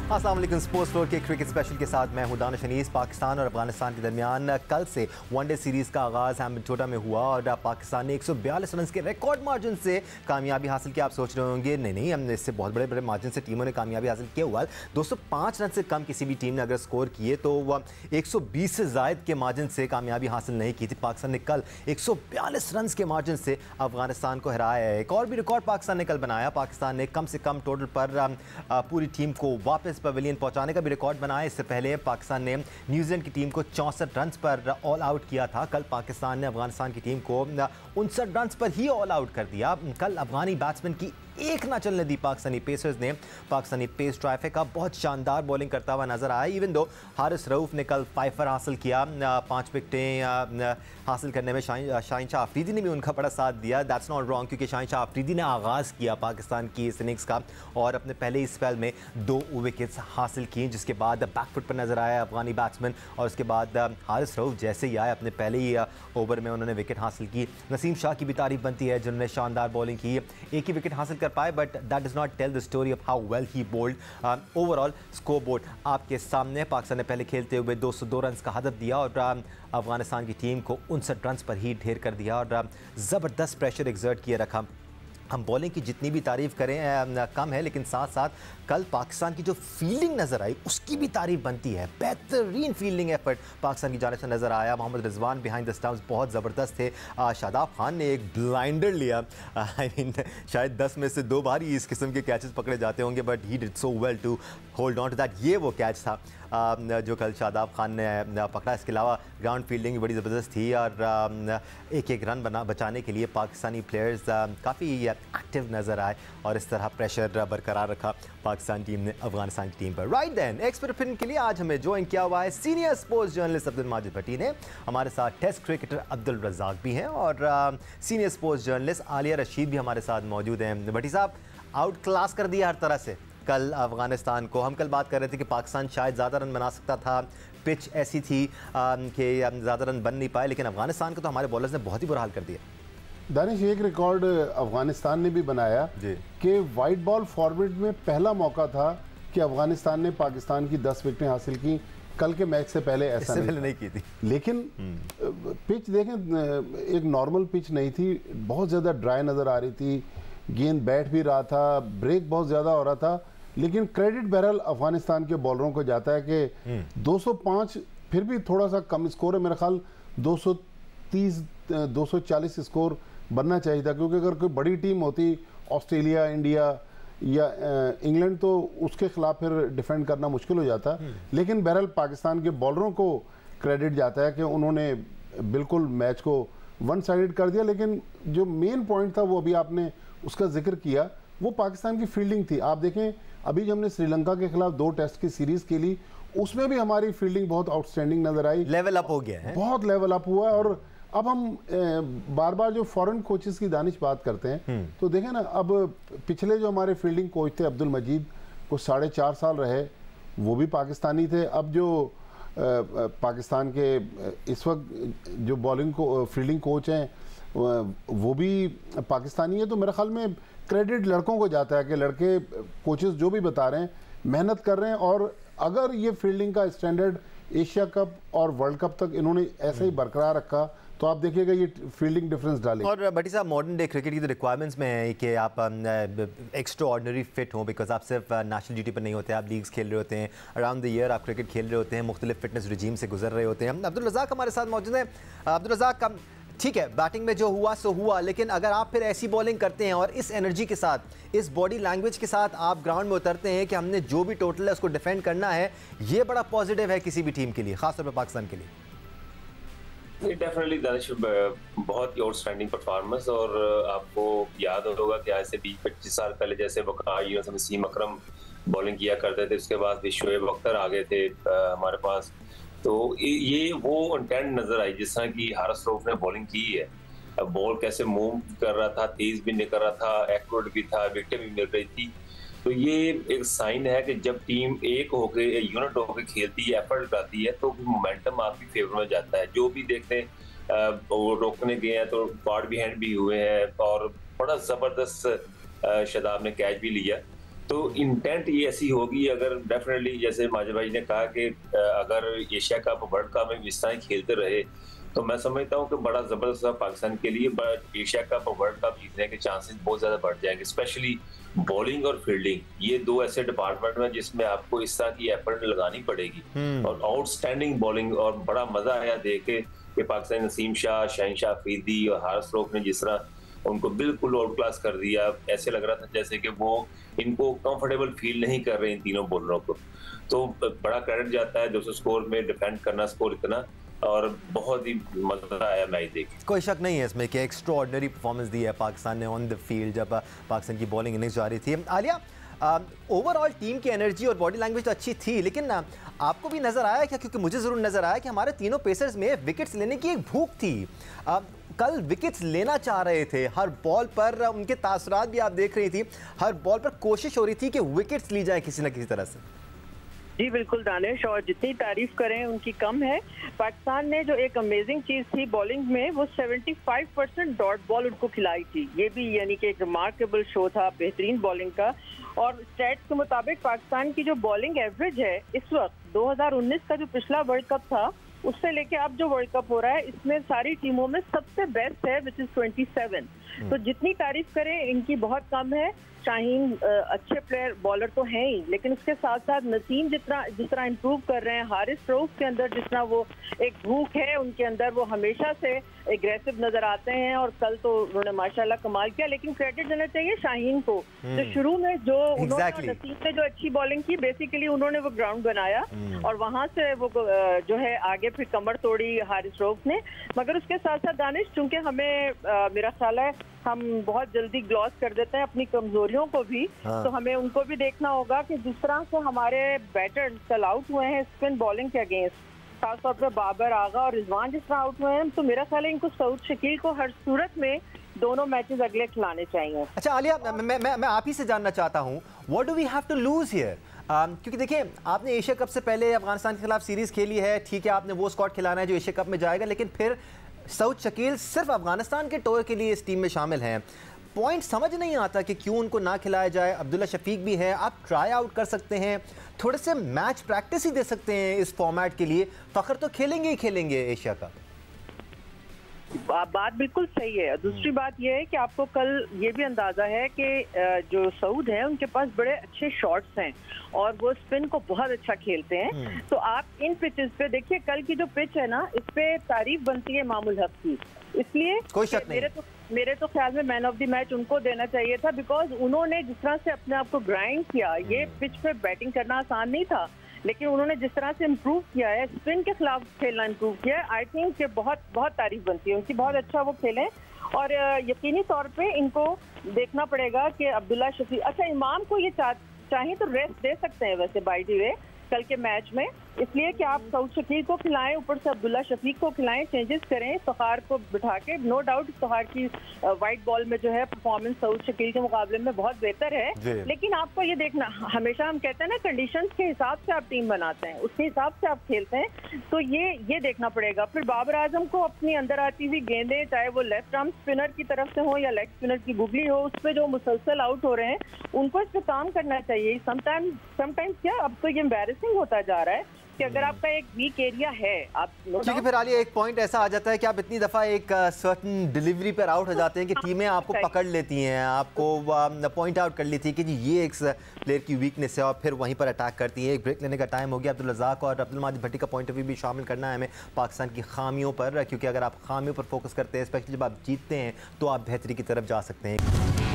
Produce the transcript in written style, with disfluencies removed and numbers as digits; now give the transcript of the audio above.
अस्सलाम वालेकुम। Sports floor के क्रिकेट स्पेशल के साथ मैं हूं दानिश अनीस। पाकिस्तान और अफगानिस्तान के दरमियान कल से वनडे सीरीज़ का आगाज़ हैमिल्टन में हुआ और पाकिस्तान ने 142 रन के रिकॉर्ड मार्जिन से कामयाबी हासिल की। आप सोच रहे होंगे नहीं हमने इससे बहुत बड़े बड़े मार्जिन से टीमों ने कामयाबी हासिल किया हुआ। 205 रन से कम किसी भी टीम ने अगर स्कोर किए तो वह 120 से ज़ायद के मार्जिन से कामयाबी हासिल नहीं की थी। पाकिस्तान ने कल 142 रन के मार्जिन से अफगानिस्तान को हराया है। एक और भी रिकॉर्ड पाकिस्तान ने कल बनाया। पाकिस्तान ने कम से कम टोटल पर पूरी टीम को वापस पवेलियन पहुंचाने का भी रिकॉर्ड बनाया। इससे पहले पाकिस्तान ने न्यूजीलैंड की टीम को 64 रन पर ऑल आउट किया था। कल पाकिस्तान ने अफगानिस्तान की टीम को 59 रन पर ही ऑल आउट कर दिया। कल अफगानी बैट्समैन की एक ना चलने दी पाकिस्तानी पेसर्स ने। पाकिस्तानी पेस ट्रैफिक का बहुत शानदार बॉलिंग करता हुआ नजर आया। इवन दो हारिस रऊफ ने कल 5 हासिल किया, 5 विकेटें हासिल करने में शाहीन शाह अफरीदी ने भी उनका बड़ा साथ दिया। दैट्स नॉट रॉन्ग क्योंकि शाहीन शाह अफरीदी ने आगाज़ किया पाकिस्तान की इस इनिंग्स का और अपने पहले ही स्पेल में 2 विकेट्स हासिल की, जिसके बाद बैकफुट पर नजर आया अफगानी बैट्समैन और उसके बाद हारिस रऊफ जैसे ही आए अपने पहले ही ओवर में उन्होंने विकेट हासिल की। नसीम शाह की भी तारीफ बनती है जिन्होंने शानदार बॉलिंग की। एक ही विकेट हासिल कर पाए but that does not tell the story of how well he bowled. Overall score board आपके सामने। पाकिस्तान ने पहले खेलते हुए 202 रन का हदफ दिया और अफगानिस्तान की टीम को 59 रन पर ही ढेर कर दिया और ज़बरदस्त प्रेशर एक्सर्ट किए रखा। हम बॉलिंग की जितनी भी तारीफ़ करें कम है, लेकिन साथ साथ कल पाकिस्तान की जो फील्डिंग नज़र आई उसकी भी तारीफ बनती है। बेहतरीन फील्डिंग एफर्ट पाकिस्तान की जानिब से नज़र आया। Mohammad Rizwan behind the stumps बहुत ज़बरदस्त थे। शादाब खान ने एक ब्लाइंडर लिया। आई मीन शायद 10 में से 2 बार ही इस किस्म के कैचेस पकड़े जाते होंगे but he did so well to hold on to that. ये वो कैच था जो कल शादाब खान ने पकड़ा। इसके अलावा ग्राउंड फील्डिंग बड़ी ज़बरदस्त थी और एक रन बचाने के लिए पाकिस्तानी प्लेयर्स काफ़ी एक्टिव नज़र आए और इस तरह प्रेशर बरकरार रखा पाकिस्तान टीम ने अफगानिस्तान की टीम पर। राइट देन, एक्सपर्ट के लिए आज हमें ज्वाइन किया हुआ है senior sports journalist Abdul Majid Bhatti ने। हमारे साथ टेस्ट क्रिकेटर अब्दुल रज़ाक भी हैं और senior sports journalist Alia Rashid भी हमारे साथ मौजूद हैं। भट्टी साहब, आउट क्लास कर दिया हर तरह से कल अफगानिस्तान को। हम कल बात कर रहे थे कि पाकिस्तान शायद ज़्यादा रन बना सकता था, पिच ऐसी थी कि ज़्यादा रन बन नहीं पाए, लेकिन अफगानिस्तान को तो हमारे बॉलर्स ने बहुत ही बुरा हाल कर दिया। दानिश, एक रिकॉर्ड अफगानिस्तान ने भी बनाया कि वाइट बॉल फॉर्मेट में पहला मौका था कि अफगानिस्तान ने पाकिस्तान की 10 विकेटें हासिल की। कल के मैच से पहले ऐसा नहीं की थी। लेकिन पिच देखें, एक नॉर्मल पिच नहीं थी, बहुत ज़्यादा ड्राई नज़र आ रही थी, गेंद बैठ भी रहा था, ब्रेक बहुत ज़्यादा हो रहा था। लेकिन क्रेडिट बहरहाल अफगानिस्तान के बॉलरों को जाता है कि 205 फिर भी थोड़ा सा कम स्कोर है। मेरा ख्याल 230 240 स्कोर बनना चाहिए था, क्योंकि अगर कोई बड़ी टीम होती, ऑस्ट्रेलिया, इंडिया या इंग्लैंड, तो उसके खिलाफ फिर डिफेंड करना मुश्किल हो जाता। लेकिन बहरहाल पाकिस्तान के बॉलरों को क्रेडिट जाता है कि उन्होंने बिल्कुल मैच को वन साइडेड कर दिया। लेकिन जो मेन पॉइंट था वो अभी आपने उसका जिक्र किया, वो पाकिस्तान की फील्डिंग थी। आप देखें, अभी जो हमने श्रीलंका के खिलाफ 2 टेस्ट की सीरीज़ खेली, उसमें भी हमारी फील्डिंग बहुत आउटस्टैंडिंग नज़र आई। लेवल अप हो गया है, बहुत लेवल अप हुआ। और अब हम बार बार जो फॉरेन कोचेस की दानिश बात करते हैं, तो देखें ना, अब पिछले जो हमारे फील्डिंग कोच थे अब्दुल मजीद, को 4.5 साल रहे, वो भी पाकिस्तानी थे। अब जो पाकिस्तान के इस वक्त जो बॉलिंग को फील्डिंग कोच हैं वो भी पाकिस्तानी है। तो मेरे ख्याल में क्रेडिट लड़कों को जाता है कि लड़के कोचेस जो भी बता रहे हैं मेहनत कर रहे हैं, और अगर ये फील्डिंग का स्टैंडर्ड एशिया कप और वर्ल्ड कप तक इन्होंने ऐसे ही बरकरार रखा तो आप देखिएगा ये फील्डिंग डिफरेंस डालेगा। और भट्टी साहब, मॉडर्न डे क्रिकेट की तो रिक्वायरमेंट्स में है कि आप एक्स्ट्रा ऑर्डिनरी फिट हो, बिकॉज आप सिर्फ नेशनल ड्यूटी पर नहीं होते, आप लीग्स खेल रहे होते हैं, अराउंड द ईयर आप क्रिकेट खेल रहे होते हैं, मुख्तलिफ फिटनेस रिजीम से गुजर रहे होते हैं। अब्दुल रज़ाक हमारे साथ मौजूद हैं। अब्दुल रज़ाक, ठीक है, बैटिंग में जो हुआ सो हुआ, लेकिन अगर आप फिर ऐसी बॉलिंग करते हैं और इस एनर्जी के साथ, इस बॉडी लैंग्वेज के साथ आप ग्राउंड में उतरते हैं कि हमने जो भी टोटल है उसको डिफेंड करना है, ये बड़ा पॉजिटिव है किसी भी टीम के लिए, खासतौर पर पाकिस्तान के लिए। डेफिनेटली दानिश, बहुत ही आउटस्टैंडिंग परफॉर्मेंस। और आपको याद होगा कि आज से 20-25 साल पहले जैसे वकार यूनुस, वसीम अकरम बॉलिंग किया करते थे, उसके बाद शोएब अख्तर आ गए थे हमारे पास, तो ये वो इंटेंट नजर आई जिस तरह की हारिस रऊफ ने बॉलिंग की है। बॉल कैसे मूव कर रहा था, तेज भी नहीं कर रहा था, एक्यूरेट भी था, विकेटें भी मिल रही थी। तो ये एक साइन है कि जब टीम एक होकर यूनिट होकर खेलती है, एफर्ट करती है, तो मोमेंटम आपकी फेवर में जाता है। जो भी देखते हैं वो रोकने गए हैं तो पार्ट भी हैंड भी हुए हैं और बड़ा जबरदस्त शादाब ने कैच भी लिया। तो इंटेंट ये ऐसी होगी, अगर डेफिनेटली जैसे माजिद भाई ने कहा कि अगर एशिया कप वर्ल्ड कप में इस तरह खेलते रहे तो मैं समझता हूँ कि बड़ा जबरदस्त पाकिस्तान के लिए एशिया कप और वर्ल्ड कप जीतने के चांसेस बहुत ज्यादा बढ़ जाएंगे। स्पेशली बॉलिंग और फील्डिंग, ये दो ऐसे डिपार्टमेंट में जिसमें आपको इस तरह की एफर्ट लगानी पड़ेगी और आउटस्टैंडिंग बॉलिंग। और बड़ा मजा आया देख के कि पाकिस्तान नसीम शाह, शहनशाह अफरीदी और हारिस रऊफ ने जिस तरह उनको बिल्कुल आउट क्लास कर दिया। ऐसे लग रहा था जैसे कि वो इनको कंफर्टेबल फील नहीं कर रहे इन तीनों बॉलरों को। तो बड़ा क्रेडिट जाता है 200 स्कोर में डिफेंड करना, स्कोर इतना, और बहुत ही मजा आया मैच देख। कोई शक नहीं है इसमें कि एक्स्ट्राऑर्डिनरी परफॉर्मेंस दी है पाकिस्तान ने ऑन द फील्ड जब पाकिस्तान की बॉलिंग इनिंग्स जा रही थी। आलिया, ओवरऑल टीम की एनर्जी और बॉडी लैंग्वेज तो अच्छी थी, लेकिन आपको भी नज़र आया क्या, क्योंकि मुझे ज़रूर नज़र आया कि हमारे तीनों पेसर्स में विकेट्स लेने की एक भूख थी। कल विकेट्स लेना चाह रहे थे, हर बॉल पर उनके तासुरात भी आप देख रही थी, हर बॉल पर कोशिश हो रही थी कि विकेट्स ली जाए किसी न किसी तरह से। जी बिल्कुल दानिश, और जितनी तारीफ करें उनकी कम है। पाकिस्तान ने जो एक अमेजिंग चीज़ थी बॉलिंग में, वो 75% डॉट बॉल उनको खिलाई थी। ये भी यानी कि एक रिमार्केबल शो था बेहतरीन बॉलिंग का। और स्टैट्स के मुताबिक पाकिस्तान की जो बॉलिंग एवरेज है इस वक्त 2019 का जो पिछला वर्ल्ड कप था उससे लेके अब जो वर्ल्ड कप हो रहा है इसमें सारी टीमों में सबसे बेस्ट है, विच इज 27। तो जितनी तारीफ करें इनकी बहुत कम है। शाहीन अच्छे प्लेयर बॉलर तो हैं ही, लेकिन उसके साथ साथ नसीम जिस तरह इंप्रूव कर रहे हैं, हारिस रऊफ के अंदर जिस तरह वो एक भूख है उनके अंदर, वो हमेशा से एग्रेसिव नजर आते हैं और कल तो उन्होंने माशाल्लाह कमाल किया। लेकिन क्रेडिट देना चाहिए शाहीन को, जो शुरू में जो उन्होंने नसीम ने जो अच्छी बॉलिंग की, बेसिकली उन्होंने वो ग्राउंड बनाया और वहां से वो जो है आगे फिर कमर तोड़ी हारिस रऊफ ने। मगर उसके साथ साथ दानिश, चूंकि हमें मेरा ख्याल है हम बहुत जल्दी ग्लॉस कर देते हैं अपनी कमजोरियों को भी, तो हमें उनको भी देखना होगा कि जिस तरह से हमारे बैटर कल आउट हुए हैं स्पिन बॉलिंग के अगेंस्ट, खासतौर पर बाबर आगा और रिजवान जिस तरह आउट हुए हैं, तो मेरा ख्याल है इनको सऊद शकील को हर सूरत में दोनों मैचेस अगले खिलाने चाहिए। अच्छा आलिया, मैं आप ही से जानना चाहता हूँ, what do we have to lose here? क्योंकि देखिए आपने एशिया कप से पहले अफगानिस्तान के खिलाफ सीरीज खेली है, ठीक है, आपने वो स्क्वाड खिलाना है जो एशिया कप में जाएगा, लेकिन फिर सऊद शकील सिर्फ अफगानिस्तान के टूर के लिए इस टीम में शामिल हैं। पॉइंट समझ नहीं आता कि क्यों उनको ना खिलाया जाए। अब्दुल्ला शफीक भी है, आप ट्राई आउट कर सकते हैं, थोड़े से मैच प्रैक्टिस ही दे सकते हैं इस फॉर्मेट के लिए। फ़खर तो खेलेंगे ही खेलेंगे एशिया का। बात बिल्कुल सही है। दूसरी बात यह है कि आपको कल ये भी अंदाजा है कि जो सऊद है उनके पास बड़े अच्छे शॉट्स हैं और वो स्पिन को बहुत अच्छा खेलते हैं। तो आप इन पिचेस पे देखिए, कल की जो पिच है ना, इस पे तारीफ बनती है मामूल हक की, इसलिए कोई शक नहीं। मेरे तो ख्याल में मैन ऑफ द मैच उनको देना चाहिए था, बिकॉज उन्होंने जिस तरह से अपने आप को ग्राइंड किया। ये पिच पे बैटिंग करना आसान नहीं था, लेकिन उन्होंने जिस तरह से इम्प्रूव किया है, स्पिन के खिलाफ खेलना इम्प्रूव किया है, आई थिंक कि बहुत बहुत तारीफ बनती है उनकी, बहुत अच्छा वो खेलें। और यकीनी तौर पे इनको देखना पड़ेगा कि अब्दुल्ला शफीक, अच्छा इमाम को ये चाहिए तो रेस्ट दे सकते हैं वैसे बाय द वे कल के मैच में, इसलिए कि आप सऊद शकील को खिलाएं, ऊपर से अब्दुल्ला शफीक को खिलाएं, चेंजेस करें, फ़खार को बिठा के। नो डाउट फ़खार की वाइट बॉल में जो है परफॉर्मेंस सऊद शकील के मुकाबले में बहुत बेहतर है, लेकिन आपको ये देखना, हमेशा हम कहते हैं ना कंडीशंस के हिसाब से आप टीम बनाते हैं, उसके हिसाब से आप खेलते हैं, तो ये देखना पड़ेगा। फिर बाबर आजम को अपनी अंदर आती हुई गेंदें, चाहे वो लेफ्ट आर्म स्पिनर की तरफ से हो या लेग स्पिनर की गुगली हो, उस पर जो मुसलसल आउट हो रहे हैं उनको इस पर काम करना चाहिए। समटाइम्स क्या अब तो ये एम्बैरेसिंग होता जा रहा है कि अगर आपका एक वीक एरिया है, आप क्योंकि फिर आलिया एक पॉइंट ऐसा आ जाता है कि आप इतनी दफ़ा एक सर्टन डिलीवरी पर आउट हो जाते हैं कि टीमें आपको पकड़ लेती हैं, आपको पॉइंट आउट कर लेती है कि जी ये एक प्लेयर की वीकनेस है और फिर वहीं पर अटैक करती है। एक ब्रेक लेने का टाइम हो गया। अब्दुल रज़ाक और अब्दुल माजिद भट्टी का पॉइंट ऑफ व्यू भी शामिल करना है हमें पाकिस्तान की खामियों पर, क्योंकि अगर आप खामियों पर फोकस करते हैं, स्पेशली जब आप जीतते हैं, तो आप बेहतरी की तरफ जा सकते हैं।